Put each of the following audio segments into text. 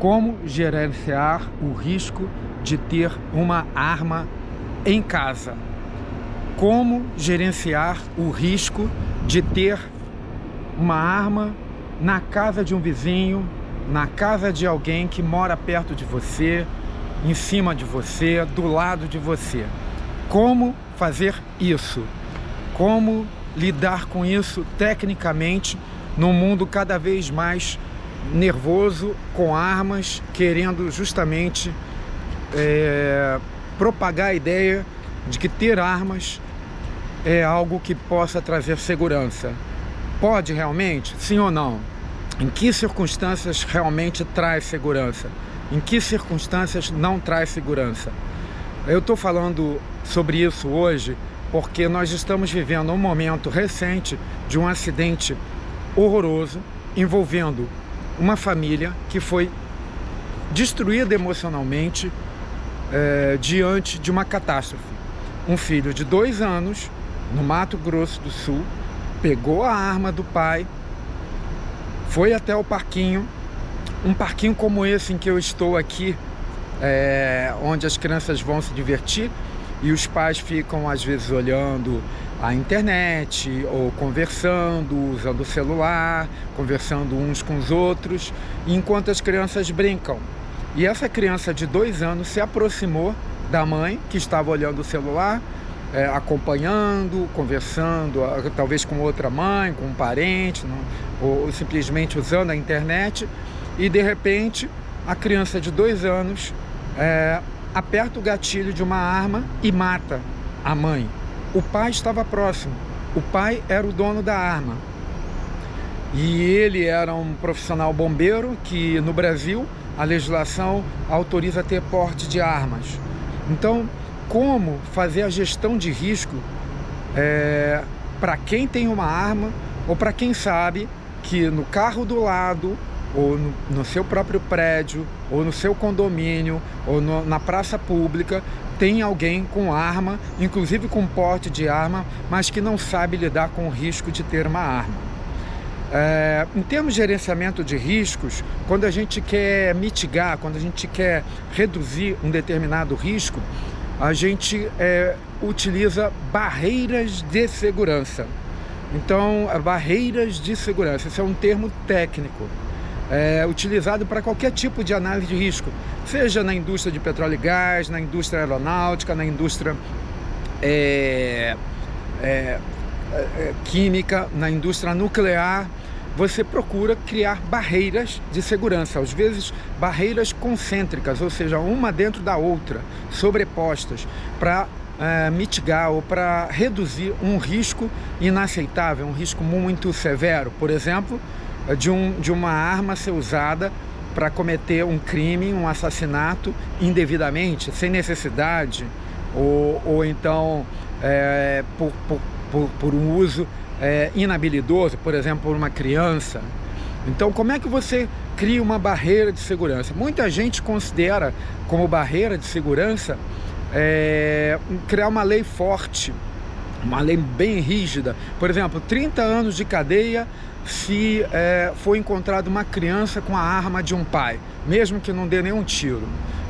Como gerenciar o risco de ter uma arma em casa? Como gerenciar o risco de ter uma arma na casa de um vizinho, na casa de alguém que mora perto de você, em cima de você, do lado de você? Como fazer isso? Como lidar com isso tecnicamente num mundo cada vez mais nervoso, com armas, querendo justamente propagar a ideia de que ter armas é algo que possa trazer segurança? Pode realmente? Sim ou não? Em que circunstâncias realmente traz segurança? Em que circunstâncias não traz segurança? Eu estou falando sobre isso hoje porque nós estamos vivendo um momento recente de um acidente horroroso envolvendo uma família que foi destruída emocionalmente diante de uma catástrofe. Um filho de 2 anos, no Mato Grosso do Sul, pegou a arma do pai, foi até o parquinho, um parquinho como esse em que eu estou aqui, onde as crianças vão se divertir e os pais ficam às vezes olhando a internet ou conversando, usando o celular, conversando uns com os outros, enquanto as crianças brincam. E essa criança de 2 anos se aproximou da mãe, que estava olhando o celular, acompanhando, conversando, talvez com outra mãe, com um parente, ou simplesmente usando a internet, e de repente a criança de 2 anos aperta o gatilho de uma arma e mata a mãe. O pai estava próximo, o pai era o dono da arma e ele era um profissional bombeiro, que no Brasil a legislação autoriza ter porte de armas. Então, como fazer a gestão de risco para quem tem uma arma, ou para quem sabe que no carro do lado, ou no seu próprio prédio, ou no seu condomínio, ou na praça pública, tem alguém com arma, inclusive com porte de arma, mas que não sabe lidar com o risco de ter uma arma. Em termos de gerenciamento de riscos, quando a gente quer mitigar, quando a gente quer reduzir um determinado risco, a gente utiliza barreiras de segurança. Então, barreiras de segurança, esse é um termo técnico, utilizado para qualquer tipo de análise de risco, seja na indústria de petróleo e gás, na indústria aeronáutica, na indústria química, na indústria nuclear. Você procura criar barreiras de segurança, às vezes barreiras concêntricas, ou seja, uma dentro da outra, sobrepostas, para mitigar ou para reduzir um risco inaceitável, um risco muito severo, por exemplo, de uma arma ser usada para cometer um crime, um assassinato indevidamente, sem necessidade, ou então por um uso inabilidoso, por exemplo, por uma criança. Então, como é que você cria uma barreira de segurança? Muita gente considera como barreira de segurança criar uma lei forte, uma lei bem rígida. Por exemplo, 30 anos de cadeia se for encontrado uma criança com a arma de um pai, mesmo que não dê nenhum tiro,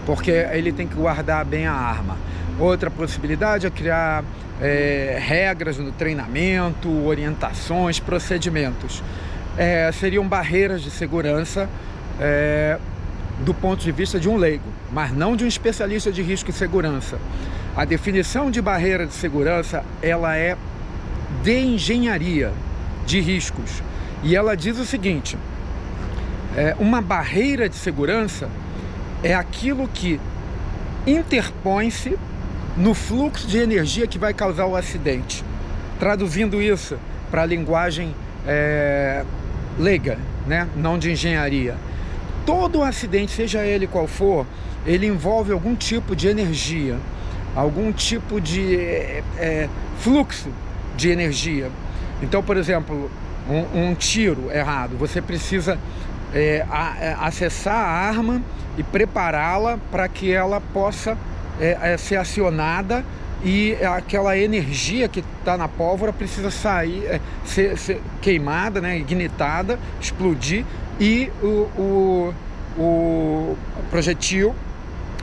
porque ele tem que guardar bem a arma. Outra possibilidade é criar regras no treinamento, orientações, procedimentos. Seriam barreiras de segurança do ponto de vista de um leigo, mas não de um especialista de risco e segurança. A definição de barreira de segurança, ela é de engenharia de riscos, e ela diz o seguinte: uma barreira de segurança é aquilo que interpõe-se no fluxo de energia que vai causar o acidente. Traduzindo isso para a linguagem leiga, né? Não de engenharia. Todo acidente, seja ele qual for, ele envolve algum tipo de energia, algum tipo de fluxo de energia. Então, por exemplo, um tiro errado, você precisa acessar a arma e prepará-la para que ela possa ser acionada, e aquela energia que está na pólvora precisa sair, ser queimada, né, ignitada, explodir, e o projetil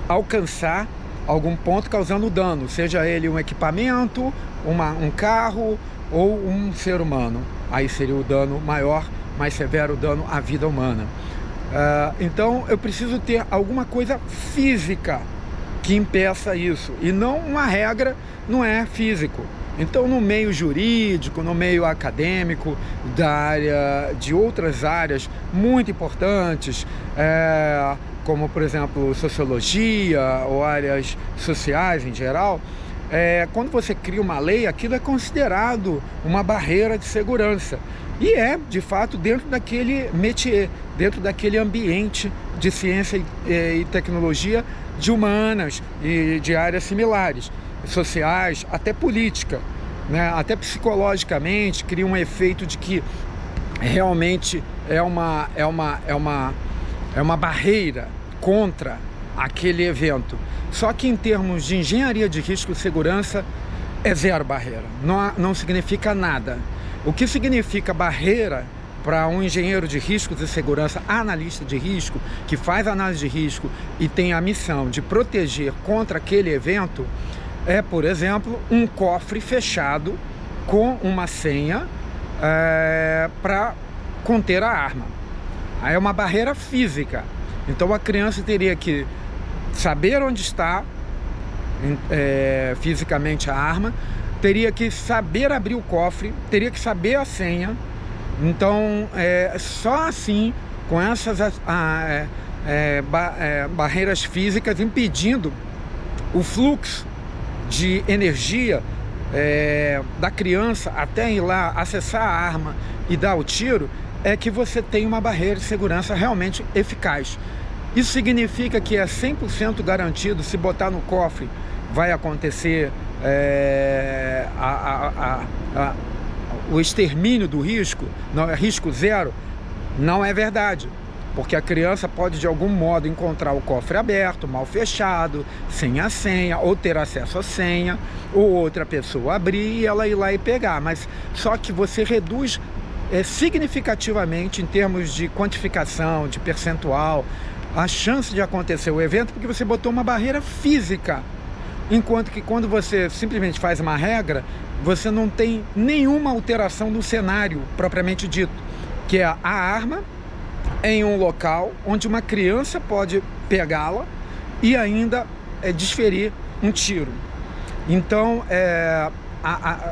alcançar algum ponto causando dano, seja ele um equipamento, um carro ou um ser humano. Aí seria o dano maior, mais severo, o dano à vida humana. Então eu preciso ter alguma coisa física que impeça isso, e não uma regra, não é físico. Então, no meio jurídico, no meio acadêmico, de outras áreas muito importantes, como, por exemplo, sociologia ou áreas sociais em geral, quando você cria uma lei, aquilo é considerado uma barreira de segurança. E de fato, dentro daquele métier, dentro daquele ambiente de ciência e tecnologia, de humanas e de áreas similares, sociais, até política, né? Até psicologicamente, cria um efeito de que realmente é uma barreira contra aquele evento. Só que em termos de engenharia de risco e segurança, é zero barreira, não significa nada. O que significa barreira para um engenheiro de riscos e segurança, analista de risco, que faz análise de risco e tem a missão de proteger contra aquele evento, é, por exemplo, um cofre fechado com uma senha para conter a arma. Aí é uma barreira física. Então a criança teria que saber onde está fisicamente a arma, teria que saber abrir o cofre, teria que saber a senha. Então, só assim, com essas barreiras físicas impedindo o fluxo de energia da criança até ir lá acessar a arma e dar o tiro, é que você tem uma barreira de segurança realmente eficaz. Isso significa que é 100% garantido, se botar no cofre, vai acontecer o extermínio do risco, não é risco zero? Não é verdade, porque a criança pode de algum modo encontrar o cofre aberto, mal fechado, sem a senha, ou ter acesso à senha, ou outra pessoa abrir e ela ir lá e pegar. Mas só que você reduz significativamente em termos de quantificação, de percentual, a chance de acontecer o evento, porque você botou uma barreira física. Enquanto que quando você simplesmente faz uma regra, você não tem nenhuma alteração do cenário propriamente dito, que é a arma em um local onde uma criança pode pegá-la e ainda desferir um tiro. Então,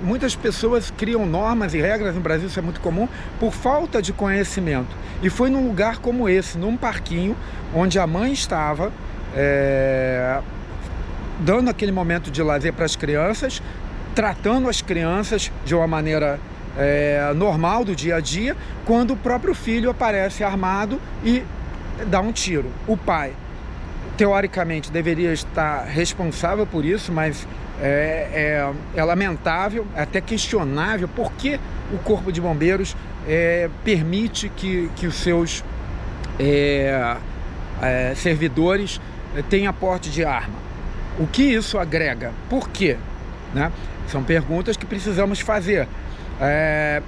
muitas pessoas criam normas e regras no Brasil, isso é muito comum, por falta de conhecimento. E foi num lugar como esse, num parquinho, onde a mãe estava dando aquele momento de lazer para as crianças, tratando as crianças de uma maneira normal do dia a dia, quando o próprio filho aparece armado e dá um tiro. O pai, teoricamente, deveria estar responsável por isso, mas é lamentável, é até questionável por que o Corpo de Bombeiros permite que os seus servidores tenham porte de arma. O que isso agrega? Por quê? Né? São perguntas que precisamos fazer.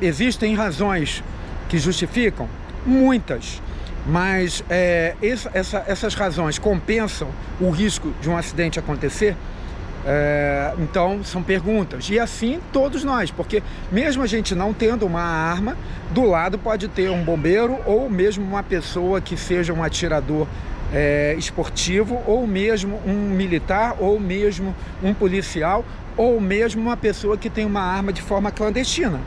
Existem razões que justificam? Muitas. Mas essas razões compensam o risco de um acidente acontecer? Então são perguntas. E assim todos nós, porque mesmo a gente não tendo uma arma, do lado pode ter um bombeiro ou mesmo uma pessoa que seja um atirador esportivo, ou mesmo um militar, ou mesmo um policial, ou mesmo uma pessoa que tem uma arma de forma clandestina.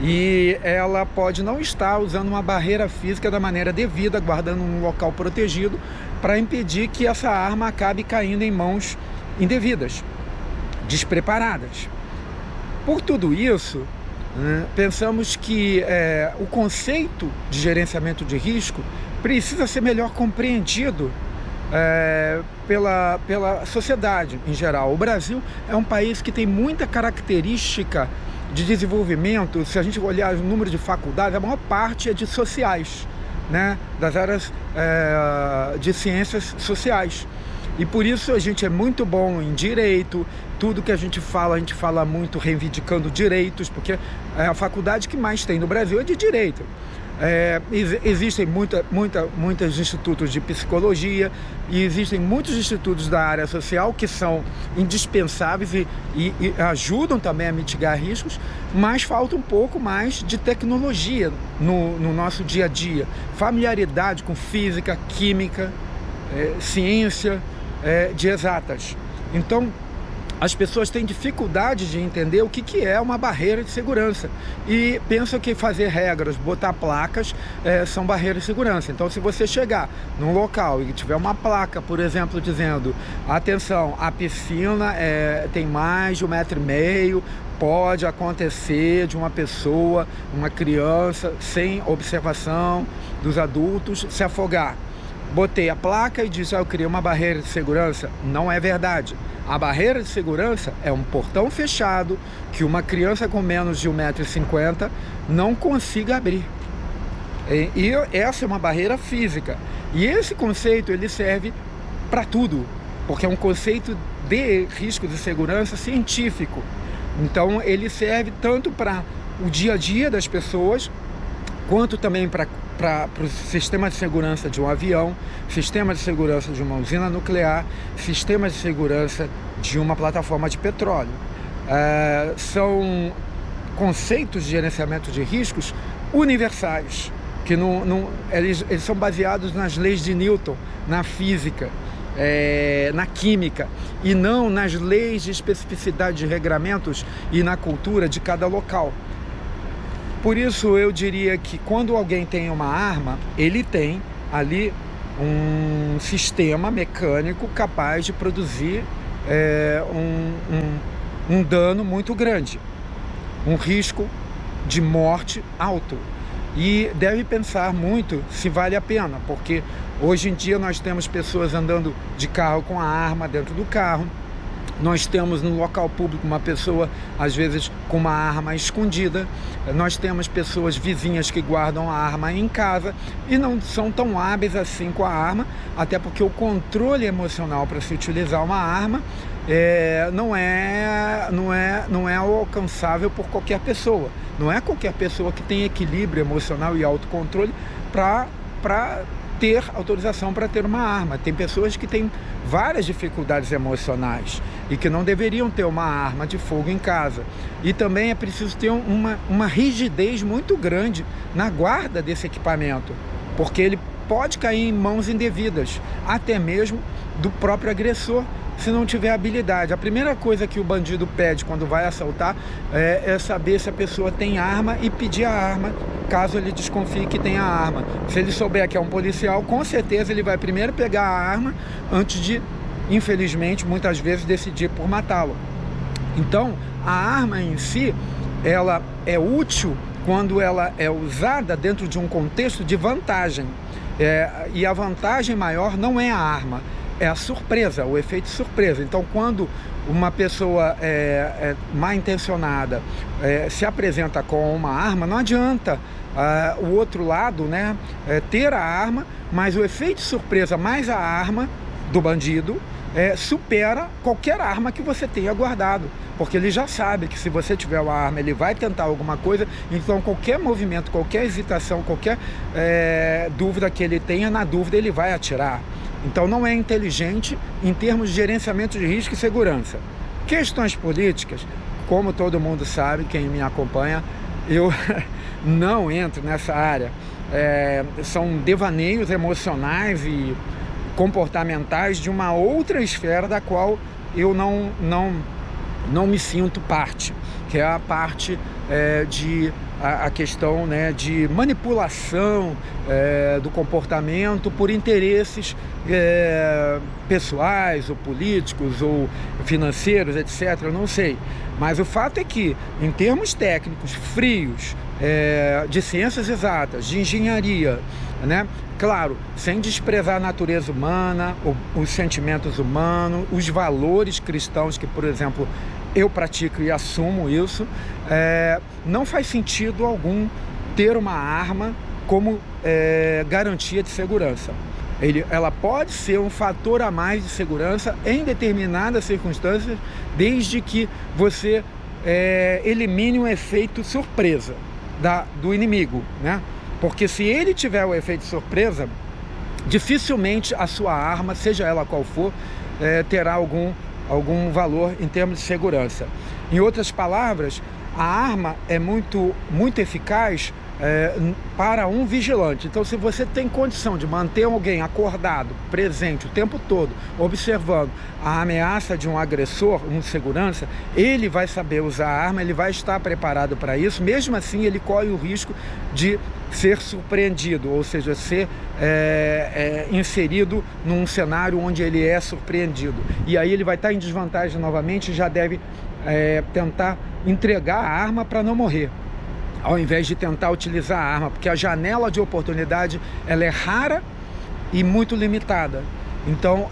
E ela pode não estar usando uma barreira física da maneira devida, guardando um local protegido, para impedir que essa arma acabe caindo em mãos indevidas, despreparadas. Por tudo isso, pensamos que o conceito de gerenciamento de risco precisa ser melhor compreendido pela sociedade em geral. O Brasil é um país que tem muita característica de desenvolvimento. Se a gente olhar o número de faculdades, a maior parte é de sociais, né? Das áreas de ciências sociais. E por isso a gente é muito bom em direito. Tudo que a gente fala muito reivindicando direitos, porque a faculdade que mais tem no Brasil é de direito. Existem muitos institutos de psicologia e existem muitos institutos da área social que são indispensáveis e ajudam também a mitigar riscos, mas falta um pouco mais de tecnologia no nosso dia a dia, familiaridade com física, química, ciência de exatas. Então, as pessoas têm dificuldade de entender o que é uma barreira de segurança e pensam que fazer regras, botar placas, são barreiras de segurança. Então, se você chegar num local e tiver uma placa, por exemplo, dizendo: atenção, a piscina tem mais de 1,5 m, pode acontecer de uma pessoa, uma criança, sem observação dos adultos, se afogar. Botei a placa e disse: eu criei uma barreira de segurança. Não é verdade. A barreira de segurança é um portão fechado que uma criança com menos de 1,50 m não consiga abrir. E essa é uma barreira física. E esse conceito ele serve para tudo, porque é um conceito de risco de segurança científico. Então ele serve tanto para o dia a dia das pessoas, quanto também para o sistema de segurança de um avião, sistema de segurança de uma usina nuclear, sistema de segurança de uma plataforma de petróleo. São conceitos de gerenciamento de riscos universais, que eles são baseados nas leis de Newton, na física, na química, e não nas leis de especificidade de regramentos e na cultura de cada local. Por isso eu diria que quando alguém tem uma arma, ele tem ali um sistema mecânico capaz de produzir um dano muito grande, um risco de morte alto. E deve pensar muito se vale a pena, porque hoje em dia nós temos pessoas andando de carro com a arma dentro do carro. Nós temos no local público uma pessoa, às vezes, com uma arma escondida. Nós temos pessoas vizinhas que guardam a arma em casa e não são tão hábeis assim com a arma, até porque o controle emocional para se utilizar uma arma não é alcançável por qualquer pessoa. Não é qualquer pessoa que tem equilíbrio emocional e autocontrole para ter autorização para ter uma arma. Tem pessoas que têm várias dificuldades emocionais e que não deveriam ter uma arma de fogo em casa. E também é preciso ter uma rigidez muito grande na guarda desse equipamento, porque ele pode cair em mãos indevidas, até mesmo do próprio agressor, se não tiver habilidade. A primeira coisa que o bandido pede quando vai assaltar é saber se a pessoa tem arma e pedir a arma, caso ele desconfie que tem a arma. Se ele souber que é um policial, com certeza ele vai primeiro pegar a arma antes de, infelizmente, muitas vezes decidir por matá-lo. Então, a arma em si, ela é útil quando ela é usada dentro de um contexto de vantagem. E a vantagem maior não é a arma, é a surpresa, o efeito surpresa. Então, quando uma pessoa mal intencionada se apresenta com uma arma, não adianta o outro lado, né, ter a arma, mas o efeito surpresa mais a arma do bandido supera qualquer arma que você tenha guardado, porque ele já sabe que se você tiver uma arma, ele vai tentar alguma coisa. Então qualquer movimento, qualquer hesitação, qualquer dúvida que ele tenha, na dúvida ele vai atirar. Então não é inteligente em termos de gerenciamento de risco e segurança. Questões políticas, como todo mundo sabe, quem me acompanha, eu não entro nessa área. São devaneios emocionais e comportamentais de uma outra esfera da qual eu não me sinto parte, que é a parte a questão, né, de manipulação do comportamento por interesses pessoais ou políticos ou financeiros, etc. Eu não sei, mas o fato é que, em termos técnicos, frios, de ciências exatas, de engenharia, né, claro, sem desprezar a natureza humana, os sentimentos humanos, os valores cristãos que, por exemplo, eu pratico e assumo isso, não faz sentido algum ter uma arma como garantia de segurança. Ela pode ser um fator a mais de segurança em determinadas circunstâncias, desde que você elimine o efeito surpresa do inimigo, né? Porque se ele tiver o efeito surpresa, dificilmente a sua arma, seja ela qual for, terá algum valor em termos de segurança. Em outras palavras, a arma é muito eficaz para um vigilante. Então, se você tem condição de manter alguém acordado, presente o tempo todo, observando a ameaça de um agressor, um segurança, ele vai saber usar a arma, ele vai estar preparado para isso. Mesmo assim, ele corre o risco de ser surpreendido, ou seja, ser inserido num cenário onde ele é surpreendido. E aí ele vai estar em desvantagem novamente e já deve tentar entregar a arma para não morrer, ao invés de tentar utilizar a arma, porque a janela de oportunidade ela é rara e muito limitada. Então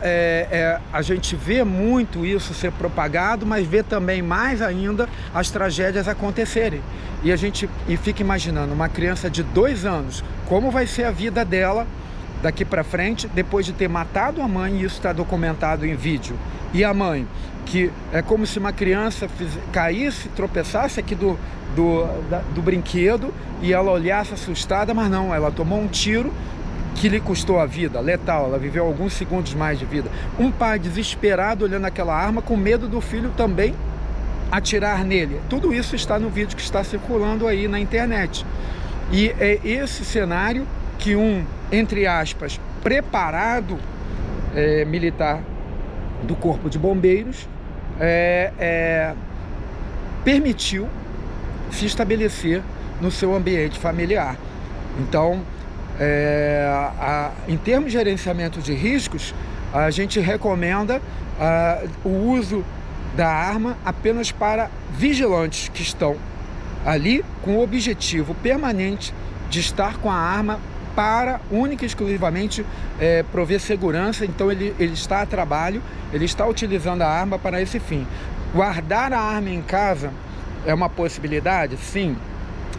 a gente vê muito isso ser propagado, mas vê também mais ainda as tragédias acontecerem. E fica imaginando uma criança de 2 anos, como vai ser a vida dela daqui para frente, depois de ter matado a mãe, e isso está documentado em vídeo. E a mãe, que é como se uma criança caísse, tropeçasse aqui do brinquedo e ela olhasse assustada, mas não, ela tomou um tiro que lhe custou a vida, letal, ela viveu alguns segundos mais de vida. Um pai desesperado olhando aquela arma, com medo do filho também atirar nele. Tudo isso está no vídeo que está circulando aí na internet. E é esse cenário que entre aspas, preparado militar do Corpo de Bombeiros permitiu se estabelecer no seu ambiente familiar. Então, em termos de gerenciamento de riscos, a gente recomenda o uso da arma apenas para vigilantes que estão ali com o objetivo permanente de estar com a arma para única e exclusivamente prover segurança. Então ele está a trabalho, ele está utilizando a arma para esse fim. Guardar a arma em casa é uma possibilidade? Sim,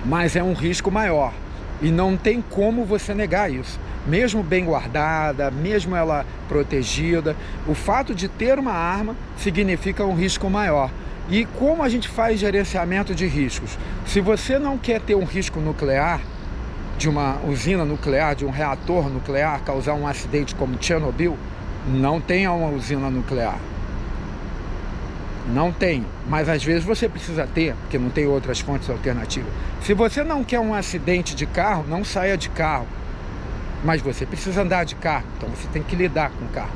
mas é um risco maior e não tem como você negar isso. Mesmo bem guardada, mesmo ela protegida, o fato de ter uma arma significa um risco maior. E como a gente faz gerenciamento de riscos? Se você não quer ter um risco nuclear, de uma usina nuclear, de um reator nuclear, causar um acidente como Chernobyl, não tenha uma usina nuclear. Não tem, mas às vezes você precisa ter, porque não tem outras fontes alternativas. Se você não quer um acidente de carro, não saia de carro. Mas você precisa andar de carro, então você tem que lidar com o carro.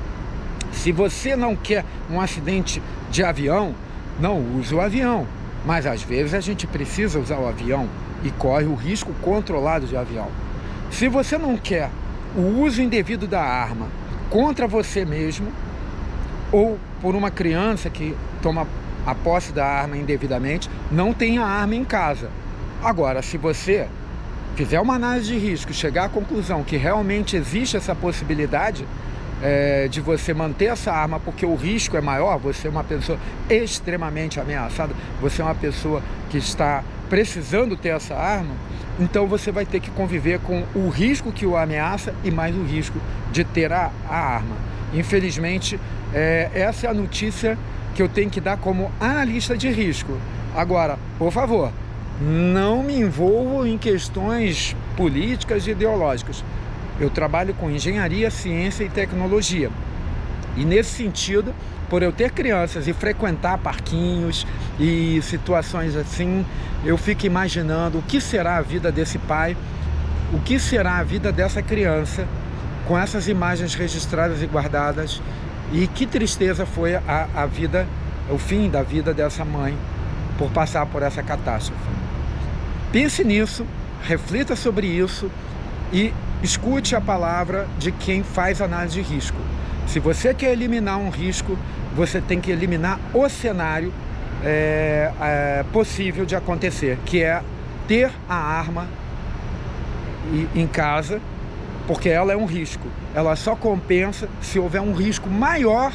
Se você não quer um acidente de avião, não use o avião. Mas às vezes a gente precisa usar o avião e corre o risco controlado de avião. Se você não quer o uso indevido da arma contra você mesmo, ou por uma criança que toma a posse da arma indevidamente, não tenha arma em casa. Agora, se você fizer uma análise de risco e chegar à conclusão que realmente existe essa possibilidade de você manter essa arma, porque o risco é maior, você é uma pessoa extremamente ameaçada, você é uma pessoa que está precisando ter essa arma, então você vai ter que conviver com o risco que o ameaça e mais o risco de ter a arma. Infelizmente, essa é a notícia que eu tenho que dar como analista de risco. Agora, por favor, não me envolvo em questões políticas e ideológicas. Eu trabalho com engenharia, ciência e tecnologia. E nesse sentido, por eu ter crianças e frequentar parquinhos e situações assim, eu fico imaginando o que será a vida desse pai, o que será a vida dessa criança com essas imagens registradas e guardadas, e que tristeza foi a vida, o fim da vida dessa mãe por passar por essa catástrofe. Pense nisso, reflita sobre isso e escute a palavra de quem faz análise de risco. Se você quer eliminar um risco, você tem que eliminar o cenário possível de acontecer, que é ter a arma em casa, porque ela é um risco. Ela só compensa se houver um risco maior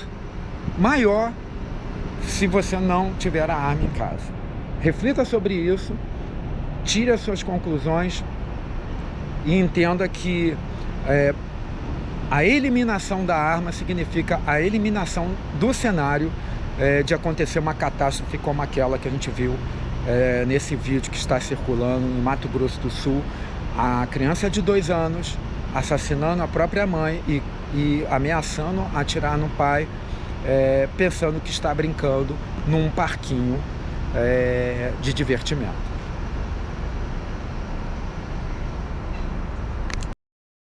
se você não tiver a arma em casa. Reflita sobre isso, tire as suas conclusões e entenda que a eliminação da arma significa a eliminação do cenário de acontecer uma catástrofe como aquela que a gente viu nesse vídeo que está circulando em Mato Grosso do Sul, A criança de 2 anos assassinando a própria mãe e ameaçando atirar no pai, pensando que está brincando num parquinho de divertimento.